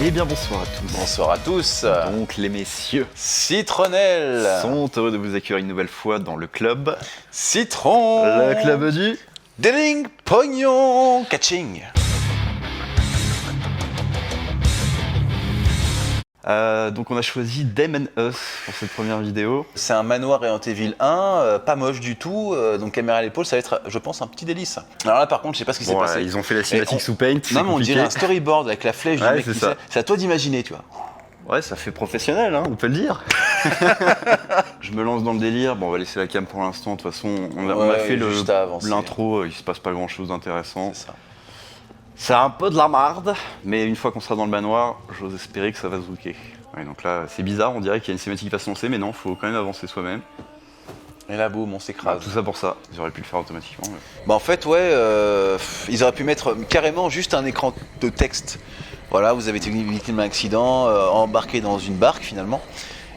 Eh bien bonsoir à tous. Bonsoir à tous. Donc les messieurs Citronnelle sont heureux de vous accueillir une nouvelle fois dans le club. Citron. Le club du Dealing Pognon Catching. Donc on a choisi Them and Us pour cette première vidéo. C'est un manoir Resident Evil 1, pas moche du tout, donc caméra à l'épaule, ça va être, je pense, un petit délice. Alors là par contre, je sais pas ce qui s'est passé. Ils ont fait la cinématique sous Paint, Non mais on dirait un storyboard avec la flèche du mec c'est qui ça. sait. C'est à toi d'imaginer, tu vois. Ouais, ça fait professionnel, hein, on peut le dire. Je me lance dans le délire. Bon, on va laisser la cam pour l'instant. De toute façon, on a fait l'intro. Il se passe pas grand chose d'intéressant. C'est ça. C'est un peu de la marde, mais une fois qu'on sera dans le manoir, j'ose espérer que ça va se zouker. Ouais, donc là, c'est bizarre, on dirait qu'il y a une cinématique qui va se lancer, mais non, faut quand même avancer soi-même. Et là, boum, on s'écrase. Tout ça pour ça. Ils auraient pu le faire automatiquement. Mais... Bah en fait, ouais, ils auraient pu mettre carrément juste un écran de texte. Voilà, vous avez été victime d'un accident, embarqué dans une barque finalement,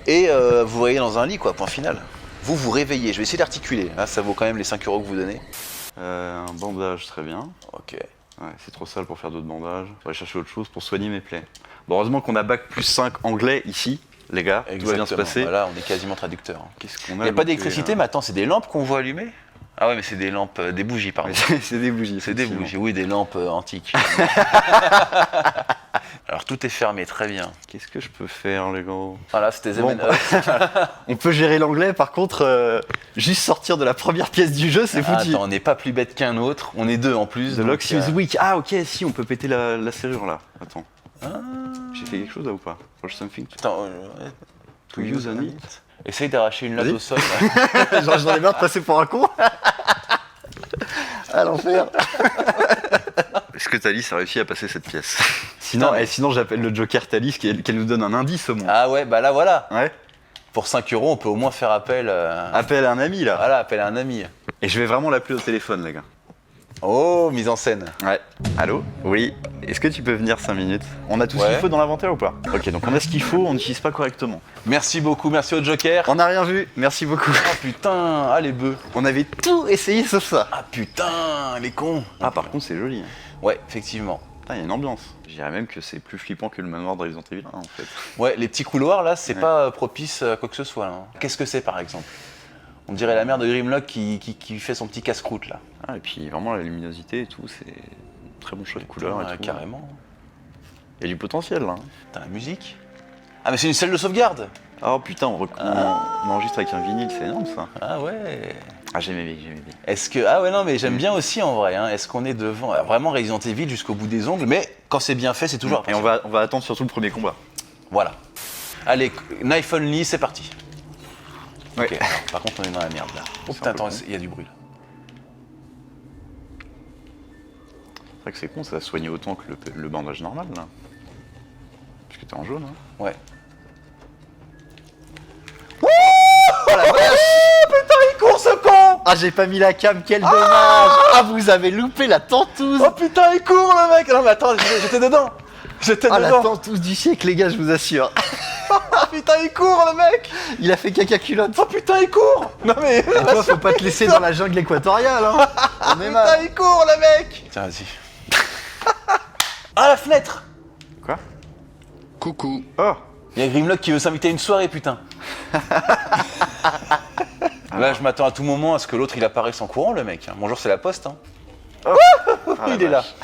et vous voyez dans un lit, quoi, point final. Vous vous réveillez, je vais essayer d'articuler, là, ça vaut quand même les 5 € que vous donnez. Un bandage, très bien. Ok. Ouais, c'est trop sale pour faire d'autres bandages. On va aller chercher autre chose pour soigner mes plaies. Bon, heureusement qu'on a bac plus 5 anglais ici, les gars. Exactement. Tout va bien se passer. Voilà, on est quasiment traducteur. Qu'est-ce qu'on a? Il n'y a pas d'électricité, mais attends, c'est des lampes qu'on voit allumer? Ah ouais, mais c'est des lampes, des bougies, pardon. C'est des bougies. C'est des bougies, oui, des lampes antiques. Alors tout est fermé, très bien. Qu'est-ce que je peux faire, les gars? Voilà, c'était Them Bon. and Us. On peut gérer l'anglais, par contre, juste sortir de la première pièce du jeu, c'est foutu. Attends, on n'est pas plus bête qu'un autre, on est deux en plus. The donc, lock is weak. Ah, ok, si, on peut péter la serrure là. Attends. J'ai fait quelque chose là ou pas? Watch something Attends, to use on it. essaye d'arracher une latte Vas-y. au sol. Genre, j'en ai marre de passer pour un con. À l'enfer. Est-ce que Thalys a réussi à passer cette pièce? Sinon, Putain, mais- sinon j'appelle le Joker Thalys qu'elle nous donne un indice au moins. Ah ouais, bah là voilà. Ouais. Pour 5 €, on peut au moins faire appel. Appelle un ami là. Voilà, appel à un ami. Et je vais vraiment l'appeler au téléphone, les gars. Oh, mise en scène. Ouais. Allô? Oui. Est-ce que tu peux venir 5 minutes? On a tout ce Ouais. qu'il faut dans l'inventaire ou pas? Ok, donc on a ce qu'il faut, on n'utilise pas correctement. Merci beaucoup, merci au Joker. On n'a rien vu, merci beaucoup. Ah putain, ah les bœufs. On avait tout essayé sauf ça. Ah putain, les cons. Ah, par contre, c'est joli. Ouais, effectivement. Putain, il y a une ambiance. Je dirais même que c'est plus flippant que le manoir de Resident Evil 1 en fait. Ouais, les petits couloirs là, c'est Ouais. pas propice à quoi que ce soit. Là. Qu'est-ce que c'est par exemple? On dirait la mère de Grimlock qui fait son petit casse-croûte là. Ah, et puis vraiment la luminosité et tout, c'est très bon choix de couleurs et Ouais, tout. carrément. Il y a du potentiel là. Putain, la musique. Ah mais c'est une salle de sauvegarde. Oh putain, on enregistre avec un vinyle, c'est énorme ça. Ah ouais. Ah, j'aimais bien, j'aimais bien. Est-ce que... Ah ouais, non, mais j'aime bien aussi en vrai. Hein. Est-ce qu'on est devant... Alors, vraiment Resident Evil jusqu'au bout des ongles, mais quand c'est bien fait, c'est toujours... Et on va attendre surtout le premier combat. Voilà. Allez, knife only, c'est parti. Ouais. Ok, alors, par contre, on est dans la merde là. Oh putain, un peu attends, con. il y a du bruit là. C'est vrai que c'est con, ça a soigné autant que le bandage normal là. Parce que t'es en jaune, hein. Ouais. Oh la vache! Putain, il court ce con! Ah, j'ai pas mis la cam, quel dommage! Ah, vous avez loupé la tentouse! Oh putain, il court le mec! Non mais attends, j'étais dedans! J'étais Ah, la dedans! tentouse du siècle, les gars, je vous assure. Ah putain, il court le mec! Il a fait caca culotte. Oh putain, il court! Non mais... Toi, faut pas te laisser dans la jungle équatoriale, hein. On est Putain, mal. il court le mec! Tiens, vas-y. Ah, la fenêtre! Quoi? Coucou. Oh! Il y a Grimlock qui veut s'inviter à une soirée, putain. Là, je m'attends à tout moment à ce que l'autre il apparaisse en courant, le mec. Bonjour, c'est la poste. Hein. Ah, la Il est là. vache.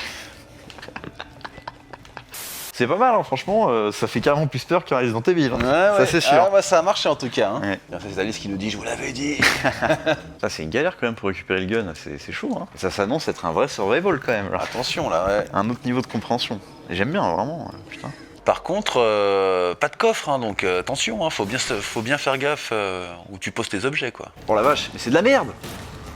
C'est pas mal, hein, franchement, ça fait carrément plus peur qu'un Resident Evil. Hein. Ça, c'est sûr. Ah, ouais, ça a marché en tout cas. Hein. Ouais. Bien, c'est Alice qui nous dit, je vous l'avais dit. Ça, c'est une galère quand même pour récupérer le gun, c'est chaud. Hein. Ça s'annonce être un vrai survival quand même. Là. Attention là, ouais. Un autre niveau de compréhension. Et j'aime bien, vraiment, putain. Par contre, pas de coffre, hein, donc attention, hein, faut bien faire gaffe où tu poses tes objets, quoi. Oh la vache, mais c'est de la merde!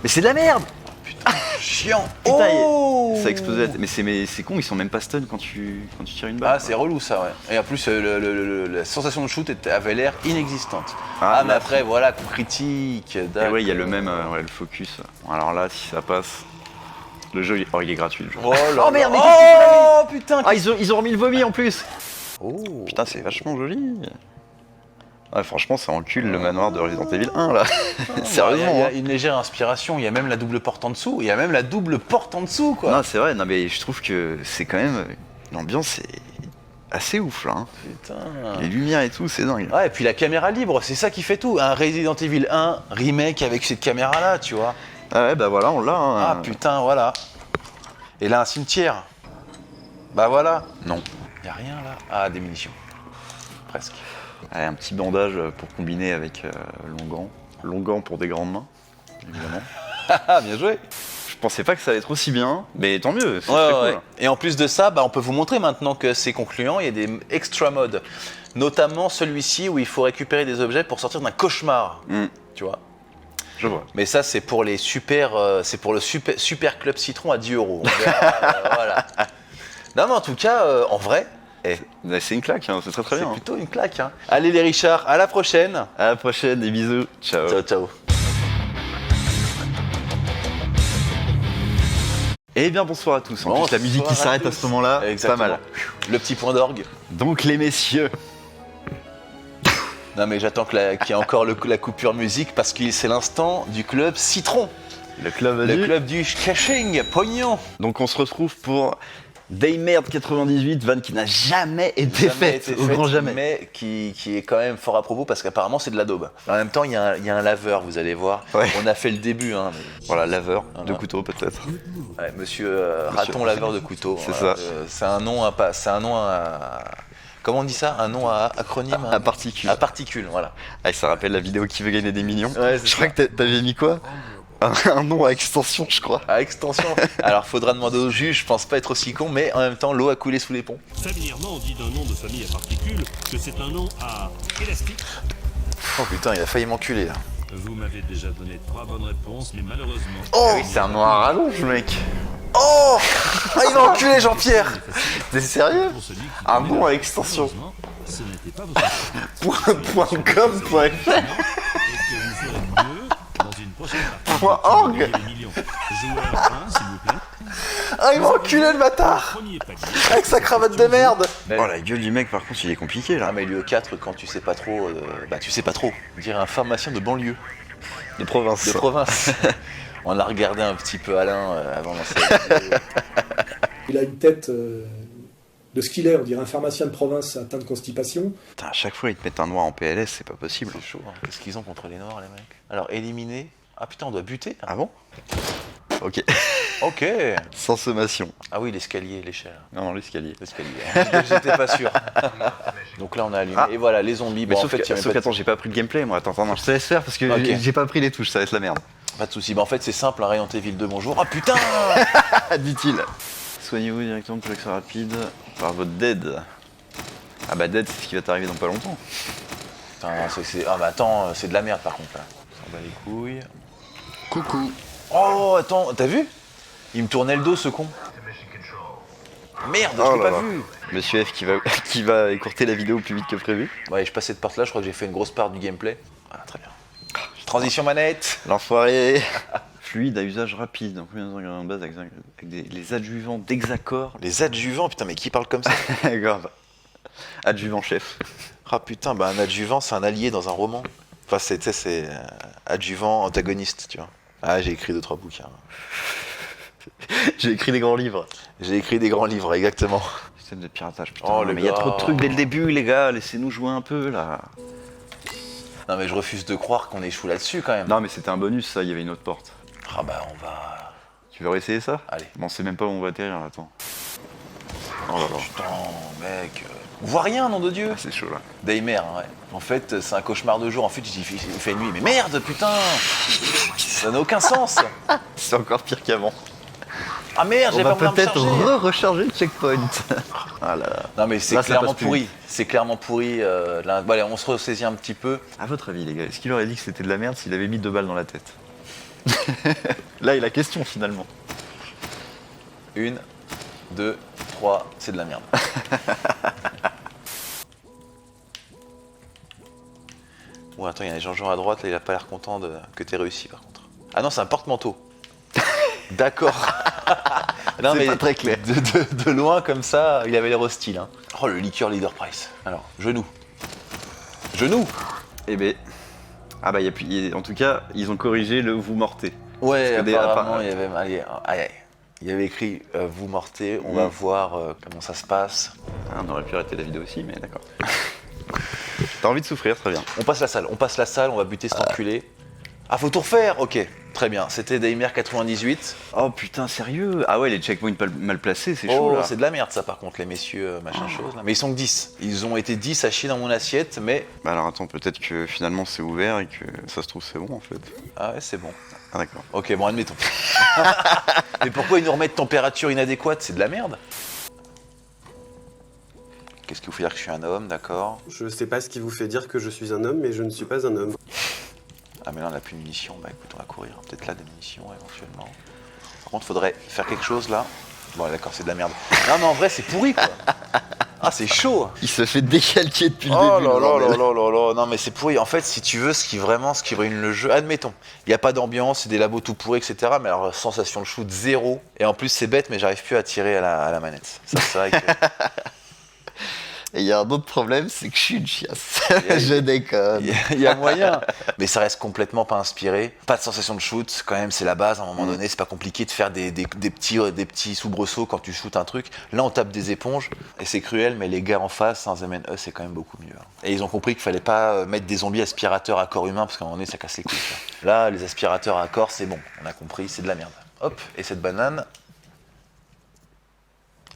Mais c'est de la merde! Putain, chiant. Putain, Oh ça a explosé. Mais c'est con, ils sont même pas stun quand tu tires une balle. Ah, c'est relou ça, ouais. Et en plus, la sensation de shoot avait l'air inexistante. Ah, mais là, après, voilà, coup critique. Et ouais, il y a le même, ouais, le focus. Bon, alors là, si ça passe. Le jeu, il est gratuit le jeu. Oh, là Oh, merde, là. mais qu'est-ce que tu Oh putain! Ah, ils ont remis le vomi en plus! Oh. Putain, c'est vachement joli! Ouais, franchement, ça encule le manoir de Resident Evil 1 là! Sérieusement! Il y a hein. une légère inspiration, il y a même la double porte en dessous, quoi. Non, c'est vrai, non, mais je trouve que c'est quand même. L'ambiance est assez ouf là. Hein. Putain. Les lumières et tout, c'est dingue. Ouais, et puis la caméra libre, c'est ça qui fait tout. Un Resident Evil 1 remake avec cette caméra-là, tu vois. Ah ouais, bah voilà, on l'a. Hein. Ah putain, voilà. Et là, un cimetière. Bah voilà. Non. Y a rien là. Ah, des munitions. Presque. Allez, un petit bandage pour combiner avec Longan. Longan pour des grandes mains, évidemment. Ah, bien joué. Je pensais pas que ça allait être aussi bien, mais tant mieux, c'est Ouais, très ouais. cool. Et en plus de ça, bah, on peut vous montrer maintenant que c'est concluant, il y a des extra modes. Notamment celui-ci où il faut récupérer des objets pour sortir d'un cauchemar. Tu vois. Je vois. Mais ça, c'est pour les c'est pour le super club citron à 10 €. On verra, voilà. Non, mais en tout cas, en vrai, C'est une claque, hein, c'est très très c'est bien. plutôt une claque. Hein. Allez les Richards, à la prochaine. À la prochaine, des bisous. Ciao. Ciao, ciao. Eh bien bonsoir à tous. En plus, la musique qui Bonsoir à s'arrête à tous. ce moment-là, Exactement. pas mal. Le petit point d'orgue. Donc les messieurs, Non, mais j'attends qu'il y ait encore la coupure musique parce que c'est l'instant du club citron. le club Le club du caching, pognon. Donc on se retrouve pour Daymerd 98, vanne qui n'a jamais été faite, au grand jamais. Mais qui est quand même fort à propos parce qu'apparemment c'est de la daube. En même temps, il y a un laveur, vous allez voir. Ouais. On a fait le début. Hein, mais... Voilà, laveur de couteau peut-être. Ouais, monsieur Raton laveur de couteau. C'est voilà. ça. C'est un nom à... Comment on dit ça? Un nom à acronyme? À particules. À particules, voilà. Ah, ça rappelle la vidéo qui veut gagner des millions. Ouais, c'est je crois que t'avais mis quoi un nom à extension, je crois. À extension. Alors, faudra demander au juge, je pense pas être aussi con, mais en même temps, l'eau a coulé sous les ponts. Familièrement, on dit d'un nom de famille à particules que c'est un nom à élastique. Oh putain, il a failli m'enculer là. Vous m'avez déjà donné 3 bonnes réponses, mais malheureusement... Oh oui, c'est un nom à rallonge, mec. Oh ah, il m'a enculé, Jean-Pierre. T'es sérieux? Pour celui qui Un connaît nom à la- extension. Malheureusement, ce n'était pas votre .com.fr. et que vous ferez mieux dans une prochaine partie. Point org. Les millions. Joueur 1, s'il vous plaît. Ah, il m'a enculé le bâtard. Premier palier. Avec sa cravate de merde. Oh la gueule du mec, par contre, il est compliqué là. Ah, mais l'UE4, quand tu sais pas trop, bah tu sais pas trop. On dirait un pharmacien de banlieue, De province. de province. On a regardé un petit peu Alain avant lancer la vidéo. Il a une tête de ce qu'il est, on dirait un pharmacien de province atteint de constipation. Putain, à chaque fois, ils te mettent un noir en PLS, c'est pas possible. C'est chaud, hein. Qu'est-ce qu'ils ont contre les noirs, les mecs? Alors, éliminer. Ah putain, on doit buter. Ah bon? Ok. Ok. Sans sommation. Ah oui, l'escalier, l'échelle. Non, l'escalier. L'escalier. J'étais pas sûr. Donc là, on a allumé. Ah. Et voilà, les zombies. Mais Bon, en sauf fait, que, il y avait sauf pas de- qu'attends, j'ai pas appris le gameplay moi. Attends, non, je te laisse faire parce que Ok. j'ai pas appris les touches, ça va être la merde. Pas de soucis. Bah, en fait, c'est simple, un Resident Evil 2, bonjour. Ah putain. Dit-il. Soignez-vous directement pour l'accès rapide par votre dead. Ah bah dead, c'est ce qui va t'arriver dans pas longtemps. Putain, ah bah attends, c'est de la merde par contre là. On s'en bat les couilles. Coucou. Oh, attends, t'as vu? Il me tournait le dos, ce con. Merde, Oh je l'ai là pas là. vu. Monsieur F qui va écourter la vidéo plus vite que prévu. Ouais, je passe cette porte là, je crois que j'ai fait une grosse part du gameplay. Ah, très bien. Transition manette. L'enfoiré. Fluide à usage rapide. En combien d'ingrédients de base avec les adjuvants d'Hexacor. Les adjuvants, putain, mais qui parle comme ça? Grave. Adjuvant chef. Ah putain, bah un adjuvant, c'est un allié dans un roman. Enfin, tu sais, c'est adjuvant, antagoniste, tu vois. Ah, j'ai écrit 2-3 bouquins. J'ai écrit des grands livres. J'ai écrit des grands livres, exactement. Système de piratage, putain. Oh, le mais il y a gars. trop de trucs dès le début, les gars. Laissez-nous jouer un peu là. Non, mais je refuse de croire qu'on échoue là-dessus quand même. Non, mais c'était un bonus, ça. Il y avait une autre porte. Ah bah, on va. Tu veux réessayer ça? Allez. Bon, on sait même pas où on va atterrir, là, attends. Oh là là. Putain, mec. On voit rien, nom de Dieu. Ah, c'est chaud là. Daymare, hein, ouais. En fait, c'est un cauchemar de jour. En fait, il fait nuit. Mais merde, putain. Ça n'a aucun sens. C'est encore pire qu'avant. Ah merde, On j'ai va pas besoin de me peut-être charger. recharger le checkpoint. Ah là là. Non mais c'est Là, ça clairement passe plus pourri. vite. C'est clairement pourri. Là, bon, allez, on se ressaisit un petit peu. À votre avis, les gars, est-ce qu'il aurait dit que c'était de la merde s'il avait mis 2 balles dans la tête? Là est la question finalement. 1, 2, 3, c'est de la merde. Bon, attends, il y a un Jean-Jean à droite, là, il a pas l'air content que t'aies réussi par contre. Ah non, c'est un porte-manteau. D'accord. Non, C'est mais pas très clair. De loin comme ça, il avait l'air hostile. Hein. Oh, le liqueur leader price. Alors, genou. Genou. Eh ben. Ah bah, en tout cas, ils ont corrigé le vous mortez. Ouais, Parce que apparemment, il y avait... Allez, aïe, aïe. Il y avait écrit vous mortez, on va voir comment ça se passe. Ah, on aurait pu arrêter la vidéo aussi, mais d'accord. T'as envie de souffrir, très bien. On passe la salle, on va buter cet enculé. Ah, faut tout refaire. Ok, très bien. C'était Daimler 98. Oh putain, sérieux? Ah ouais, les checkpoints mal placés, c'est chaud Oh, là. c'est de la merde ça par contre, les messieurs machin chose là. Mais ils sont que 10. Ils ont été 10 à chier dans mon assiette, mais... Bah alors attends, peut-être que finalement c'est ouvert et que ça se trouve c'est bon en fait. Ah ouais, c'est bon. Ah d'accord. Ok, bon, admettons. Mais pourquoi ils nous remettent température inadéquate? C'est de la merde. Qu'est-ce qui vous fait dire que je suis un homme, d'accord? Je sais pas ce qui vous fait dire que je suis un homme, mais je ne suis pas un homme. Ah mais là on n'a plus de munitions, bah écoute on va courir, peut-être là des munitions éventuellement. Par contre faudrait faire quelque chose là. Bon d'accord c'est de la merde. Non mais en vrai c'est pourri quoi. Ah c'est chaud. Il se fait décalquer depuis le Oh début. là là là là là là. Non mais c'est pourri. En fait si tu veux ce qui ruine le jeu, admettons, il n'y a pas d'ambiance, c'est des labos tout pourris etc. Mais alors sensation de shoot zéro. Et en plus c'est bête mais j'arrive plus à tirer à la manette. Ça c'est vrai que... Et il y a un autre problème, c'est que je suis une chiasse. Je déconne. Il y a moyen. Mais ça reste complètement pas inspiré. Pas de sensation de shoot, quand même, c'est la base. À un moment donné, c'est pas compliqué de faire des petits soubresauts quand tu shootes un truc. Là, on tape des éponges et c'est cruel, mais les gars en face, sans MNE, c'est quand même beaucoup mieux. Et ils ont compris qu'il fallait pas mettre des zombies aspirateurs à corps humain parce qu'à un moment donné, ça casse les couilles. Là, les aspirateurs à corps, c'est bon. On a compris, c'est de la merde. Hop, et cette banane,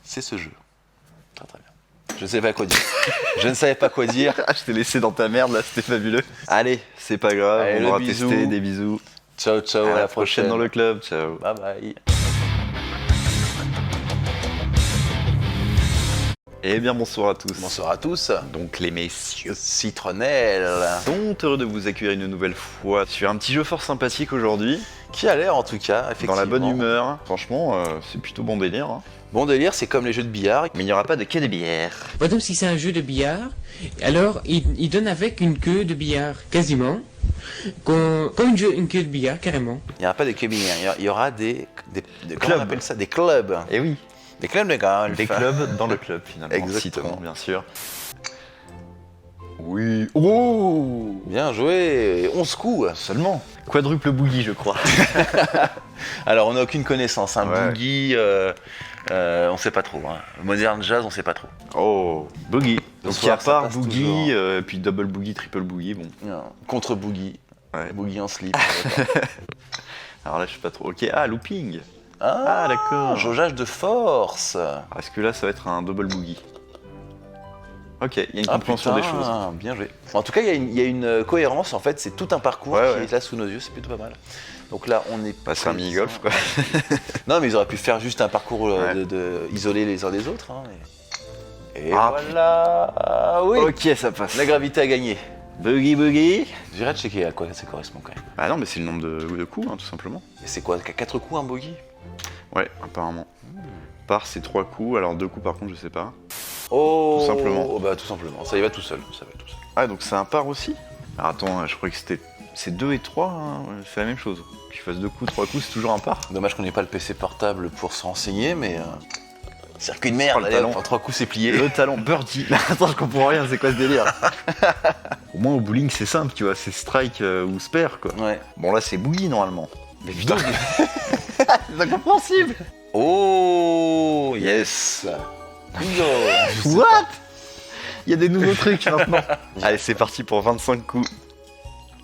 c'est ce jeu. Très très bien. Je ne savais pas quoi dire. Je ne savais pas quoi dire. Ah, je t'ai laissé dans ta merde là, c'était fabuleux. Allez, c'est pas grave, Allez, on aura bisou. testé, des bisous. Ciao, ciao, À la prochaine dans le club, ciao. Bye bye. Eh bien bonsoir à tous. Bonsoir à tous. Donc les messieurs Citronnelle. sont heureux de vous accueillir une nouvelle fois sur un petit jeu fort sympathique aujourd'hui. Qui a l'air en tout cas, effectivement. Dans la bonne humeur. Franchement, c'est plutôt bon délire. Hein. Bon délire, c'est comme les jeux de billard. Mais il n'y aura pas de quai de bière. Par exemple, si c'est un jeu de billard, alors il donne avec une queue de billard, quasiment. Comme une queue de billard, carrément. Il n'y aura pas de cabinets, il y aura des comment clubs. on appelle ça? Des clubs. Eh oui. Des clubs de golf. Des clubs dans le club finalement. Exactement. Citron, bien sûr. Oui. Oh, Bien joué. 11 coups. seulement. Quadruple boogie, je crois. Alors, on n'a aucune connaissance. Un Ouais. boogie, on sait pas trop. Hein. Modern jazz, on sait pas trop. Oh, boogie. Donc, Donc il y a ça part passe boogie, puis double boogie, triple boogie, bon. Contre boogie. Ouais. Boogie en slip. Alors là, je sais pas trop. Ok, ah, looping. Ah, d'accord. Jaugeage de force. Est-ce que là, ça va être un double boogie? Ok, il y a une Ah, compréhension putain, des choses. Bien joué. En tout cas, il y a une cohérence. En fait, c'est tout un parcours Ouais, qui ouais. est là sous nos yeux. C'est plutôt pas mal. Donc là, on est Bah, c'est un mini-golf, quoi. Non, mais ils auraient pu faire juste un parcours Ouais. isoler les uns des autres. Hein, et Ah, voilà. Ah, oui. Ok, ça passe. La gravité a gagné. Boogie, boogie. J'irai checker à quoi ça correspond quand même. Bah non, mais c'est le nombre de coups, hein, tout simplement. Et c'est quoi? 4 coups un bogey? Ouais, apparemment. Par c'est 3 coups, alors 2 coups par contre, je sais pas. Oh. Tout simplement. Oh, bah tout simplement. Ça y va tout seul. Ça va tout seul. Ah, donc c'est un par aussi? Alors attends, je croyais que c'était. C'est 2 et 3, hein, ouais, c'est la même chose. Que tu fasses 2 coups, 3 coups, c'est toujours un par. Dommage qu'on n'ait pas le PC portable pour se renseigner, mais. Circuit de merde, Oh, le allez, talon. en 3 coups c'est plié. Le talent birdie. Attends, je comprends rien, c'est quoi ce délire? Au moins au bowling, c'est simple, tu vois, c'est strike ou spare, quoi. Ouais. Bon, là, c'est boogie normalement. Mais putain, c'est incompréhensible. Oh yes. Bingo. Je sais What? pas. Il y a des nouveaux trucs maintenant. Allez, c'est parti pour 25 coups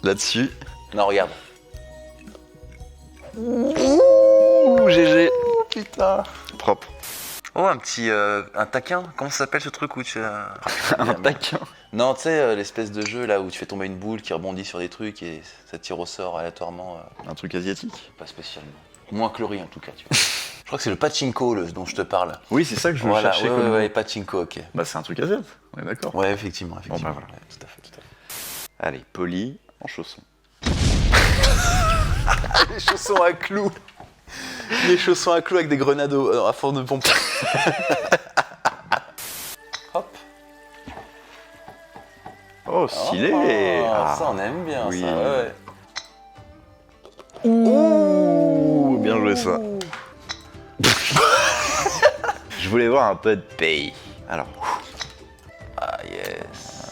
là-dessus. Non, regarde. Ouh, GG. Putain. Propre. Oh, un petit. Un taquin. Comment ça s'appelle ce truc où tu as. Un taquin. Non, tu sais, l'espèce de jeu là où tu fais tomber une boule qui rebondit sur des trucs et ça tire au sort aléatoirement. Un truc asiatique. Pas spécialement. Moins chloré en tout cas, tu vois. Je crois que c'est le pachinko dont je te parle. Oui, c'est ça que je veux Voilà, chercher ouais, comme ouais, mot. pachinko, ok. Bah, c'est un truc asiatique. Ouais, d'accord. Ouais, effectivement. Bon, bah, voilà. Ouais, tout à fait, tout à fait. Allez, poli en chaussons. Les chaussons à clous. Les chaussons à clous avec des grenades à fond de pompe. Hop. Oh, stylé. Ah, ça on aime bien, oui. ça. Ouais. Ouh, bien joué ça. Je voulais voir un peu de paye. Alors, Ah yes.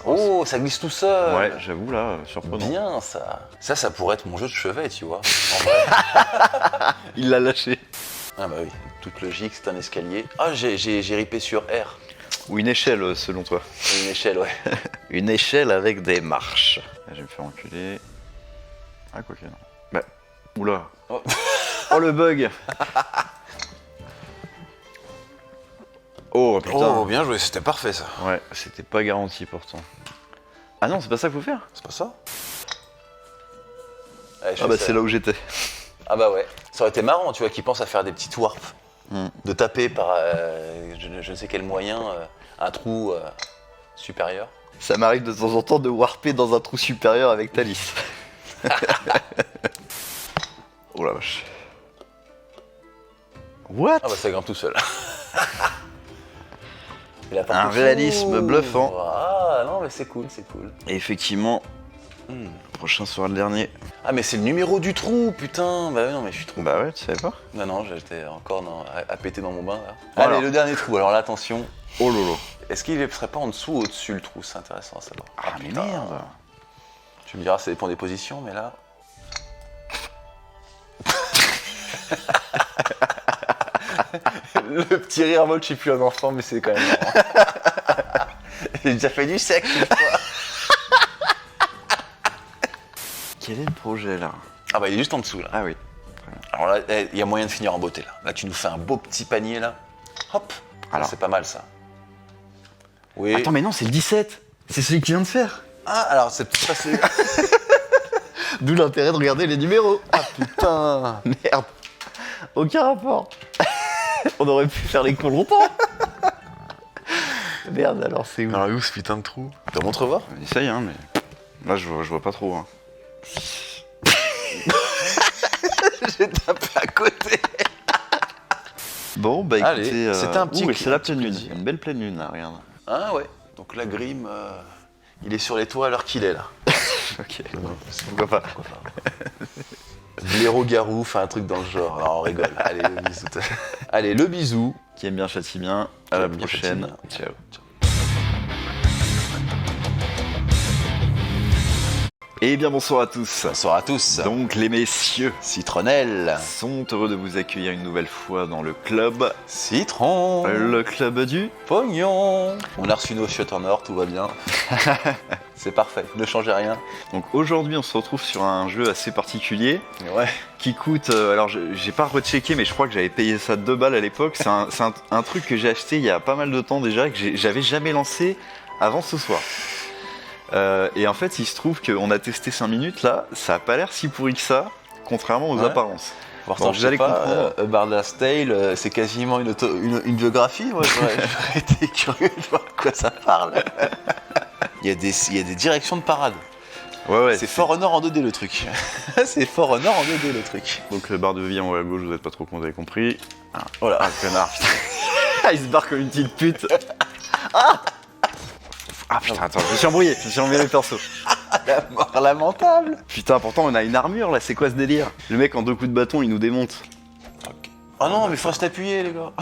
Oh, ça glisse tout seul. ouais, j'avoue là, surprenant. Bien ça. Ça pourrait être mon jeu de chevet, tu vois. En vrai. Il l'a lâché. Ah bah oui, toute logique, c'est un escalier. Ah, j'ai ripé sur R. Ou une échelle, selon toi. Une échelle, ouais. Une échelle avec des marches. Là, je vais me faire enculer. Ah, quoi que non. Bah, oula. Oh. Oh, le bug. Oh, putain. Oh, bien joué, c'était parfait ça. Ouais, c'était pas garanti pourtant. Ah non, c'est pas ça qu'il faut faire. C'est pas ça? Allez, Ah bah c'est là où j'étais. Ah bah ouais. Ça aurait été marrant, tu vois, qu'ils pensent à faire des petites warps. De taper par je ne sais quel moyen un trou supérieur. Ça m'arrive de temps en temps de warper dans un trou supérieur avec Thalys. Oh la vache. What? Ah bah ça grimpe tout seul. Un réalisme bluffant. Ah non mais c'est cool, c'est cool. Et effectivement, le prochain sera le dernier. Ah mais c'est le numéro du trou, putain. Bah non mais je suis trop... Bah ouais, tu savais pas? Non non, j'étais encore à péter dans mon bain là. Voilà. Allez, le dernier trou, alors là attention. Oh lolo. Est-ce qu'il ne serait pas en dessous ou au-dessus le trou? C'est intéressant à savoir. Ah mais merde. Tu me diras, ça dépend des positions, mais là... Le petit rire mode, je suis plus un enfant, mais c'est quand même marrant. J'ai déjà fait du sec une fois. Quel est le projet là? Ah bah il est juste en dessous là. Ah oui. Alors là, il y a moyen de finir en beauté là. Là tu nous fais un beau petit panier là. Hop. Alors. C'est pas mal ça. Oui. Attends mais non, c'est le 17. C'est celui qui vient de faire. Ah alors c'est peut-être pas celui. D'où l'intérêt de regarder les numéros. Ah putain. Merde. Aucun rapport. On aurait pu faire les cons longtemps. Merde, alors c'est où? Alors où ce putain de trou? Tu montres voir? Essaye hein, mais là je vois pas trop. Hein. J'ai tapé à côté. Bon bah écoutez, allez, c'était un petit. Ouh, et c'est la pleine lune. Une belle pleine lune là, regarde. Ah ouais. Donc la Grim, il est sur les toits à l'heure qu'il est là. Ok. Pourquoi pas? Blaireau-garou, fait un truc dans le genre. Alors on rigole. Allez, le bisou. Allez, le bisou. Qui aime bien châtie bien. À la prochaine. Ciao. Et bien bonsoir à tous. Bonsoir à tous. Donc les messieurs Citronnelle. sont heureux de vous accueillir une nouvelle fois dans le club. Citron. Le club du Pognon. On a reçu nos chiottes en or, tout va bien. C'est parfait, ne changez rien. Donc aujourd'hui on se retrouve sur un jeu assez particulier. Ouais. Qui coûte, alors j'ai pas rechecké mais je crois que j'avais payé ça 2 balles à l'époque. C'est un truc que j'ai acheté il y a pas mal de temps déjà, que j'avais jamais lancé avant ce soir. Et en fait il se trouve qu'on a testé 5 minutes là, ça a pas l'air si pourri que ça, contrairement aux apparences. Pourtant, je sais pas, A Bard's Tale, c'est quasiment une biographie. Moi, j'aurais été curieux de voir de quoi ça parle. Il y a des directions de parade. Ouais, c'est For Honor en 2D le truc. C'est For Honor en 2D le truc. Donc le barre de vie en haut à gauche, vous êtes pas trop con, vous avez compris. Voilà. Ah, connard, putain. Il se barre comme une petite pute. Ah putain, attends, je me suis embrouillé le perso. La mort lamentable. Putain, pourtant on a une armure là, c'est quoi ce délire? Le mec en 2 coups de bâton, il nous démonte. Okay. Oh non, mais faut s'appuyer les gars.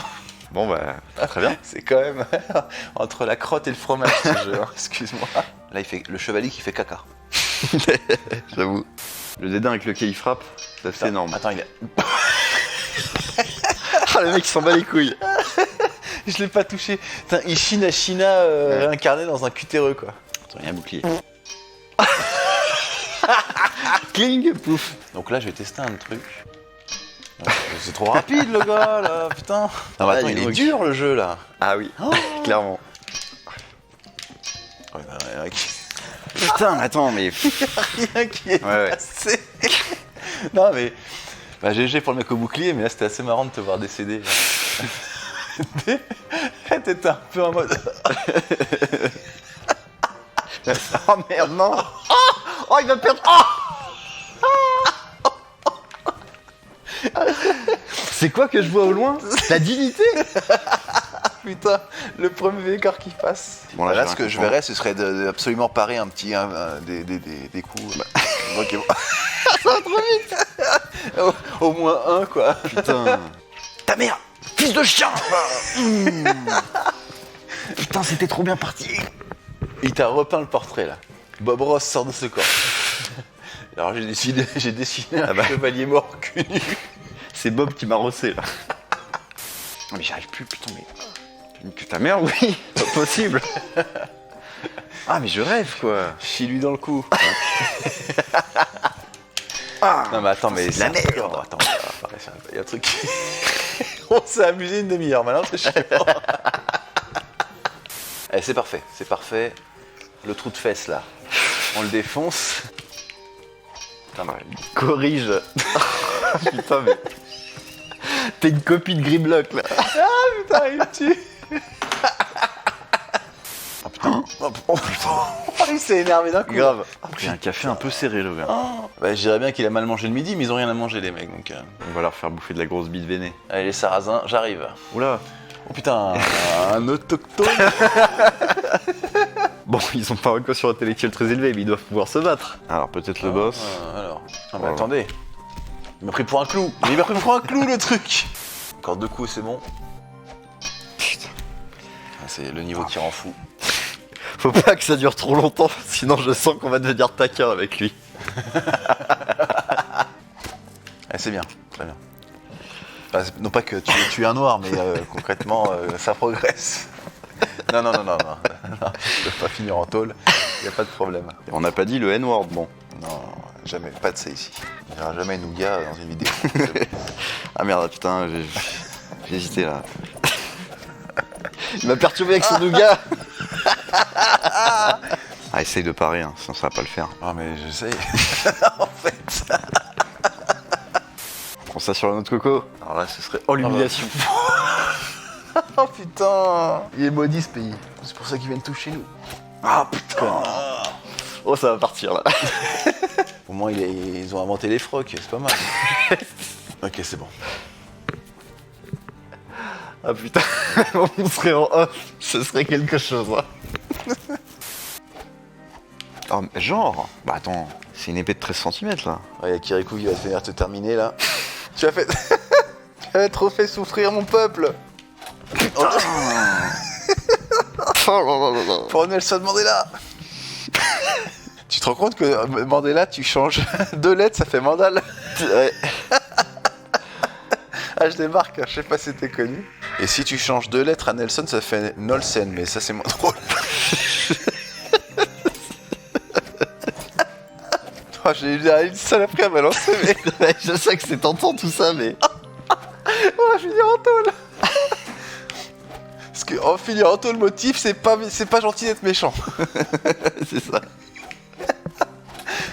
Bon bah, très bien. C'est quand même entre la crotte et le fromage ce jeu, hein. Excuse-moi. Là, il fait le chevalier qui fait caca. J'avoue. Le dédain avec lequel il frappe, c'est assez énorme. Attends, il a... Ah, le mec il s'en bat les couilles. Je l'ai pas touché. Putain, il chine à China réincarné dans un cutéreux quoi. Attends, il y a un bouclier. Cling, pouf. Donc là, je vais tester un truc. C'est trop rapide le gars là, putain. Non, mais attends, il est dur le jeu là. Ah oui, clairement. Ouais, rien qui... Putain, attends, mais. rien qui est passé. Non mais. Bah GG pour le mec au bouclier, mais là c'était assez marrant de te voir décéder. T'étais un peu en mode. Oh merde, non. Oh, il va perdre. C'est quoi que je vois au loin? La dignité. Putain, le premier écart qui passe. Bon, là ce que je verrais, ce serait absolument parer un petit des coups. Ok, bon. Ça va trop vite. Au moins un, quoi. Putain. Ta mère, fils de chien. Putain, c'était trop bien parti. Il t'a repeint le portrait, là. Bob Ross sort de ce corps. Alors j'ai dessiné un chevalier mort cul nu. c'est Bob qui m'a rossé là. Non mais j'arrive plus, putain mais... Que ta mère, oui, pas possible. Ah mais je rêve quoi. Chie-lui dans le cou. Ah, Non mais attends, mais c'est de la merde. Non, attends, il y a un truc. On s'est amusé une demi-heure maintenant, c'est chiant. Allez, c'est parfait, c'est parfait. Le trou de fesse là, on le défonce. Putain, Ouais, corrige. Putain mais... T'es une copie de Grimlock là. putain, il me tue. Oh putain. Oh putain. Il s'est énervé d'un coup. Grave. J'ai un café un peu serré le gars. Bah, je dirais bien qu'il a mal mangé le midi, mais ils ont rien à manger les mecs donc. On va leur faire bouffer de la grosse bite vénée. Allez les sarrasins, j'arrive. Oula. Oh putain, un autochtone. Bon, ils ont pas un quotient intellectuel très élevé, mais ils doivent pouvoir se battre. Alors peut-être le boss. Alors. Ah bah Voilà. attendez. Il m'a pris pour un clou. Il m'a pris pour un clou le truc. Encore 2 coups et c'est bon. Putain. Ah, c'est le niveau qui rend fou. Faut pas que ça dure trop longtemps, sinon je sens qu'on va devenir taquin avec lui. Ah, c'est bien, très bien. Enfin, non pas que tu aies tué un noir, mais concrètement, ça progresse. Non, je peux pas finir en tôle, y a pas de problème. On n'a pas dit le N-word, bon. Non, jamais, pas de ça ici. Il n'y aura jamais Nougat dans une vidéo. Ah merde, putain, j'ai hésité là. Il m'a perturbé avec son nougat. Ah, essaye de parer, hein, sinon ça va pas le faire. Ah mais je sais. En fait. Prends ça sur la noix de coco. Alors là, ce serait oh l'humiliation. Oh putain. Il est maudit ce pays. C'est pour ça qu'ils viennent tous chez nous. Ah putain. Oh, ça va partir là. Au moins ils ont inventé les frocs, c'est pas mal. Ok, c'est bon. Ah putain, on serait en off, ce serait quelque chose. Hein. Oh, mais genre, bah attends, c'est une épée de 13 cm là. Il y a Kirikou qui va venir te terminer là. Tu as fait. Tu as trop fait souffrir mon peuple. Oh là là là là. Pour Nelson Mandela. Tu te rends compte que Mandela, tu changes 2 lettres, ça fait Mandal. Ouais. Ah, je démarque, je sais pas si c'était connu. Et si tu changes 2 lettres à Nelson, ça fait Nolsen, mais ça c'est moins drôle. Oh, j'ai eu une saloperie à balancer, mais. Ouais, je sais que c'est tentant tout ça, mais. Oh, je finis en tôle. Parce que en finir en tôle, le motif, c'est pas gentil d'être méchant. C'est ça.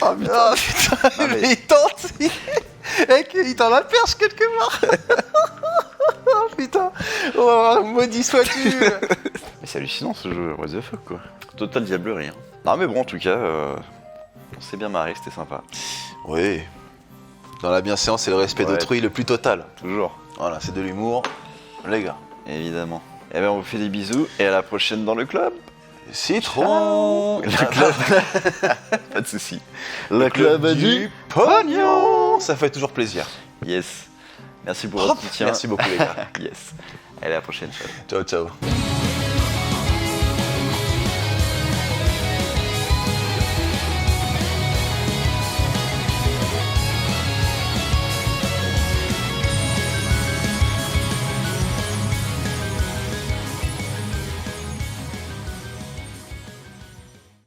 Oh putain, Ah, mais- il tente. Il tend la perche quelque part. Oh putain. Oh, maudit sois-tu. Mais c'est hallucinant ce jeu, what the fuck quoi. Total diablerie. Hein. Non mais bon, en tout cas, on s'est bien marré, c'était sympa. Oui. Dans la bienséance et le respect Ouais. d'autrui le plus total. Toujours. Voilà, c'est de l'humour, les gars. Évidemment. Eh ben on vous fait des bisous et à la prochaine dans le club. Citron. Le club. Pas de soucis. Le club du pognon. Ça fait toujours plaisir. Yes. Merci pour votre soutien. Merci beaucoup les gars. Yes. Allez, à la prochaine. Ciao, ciao.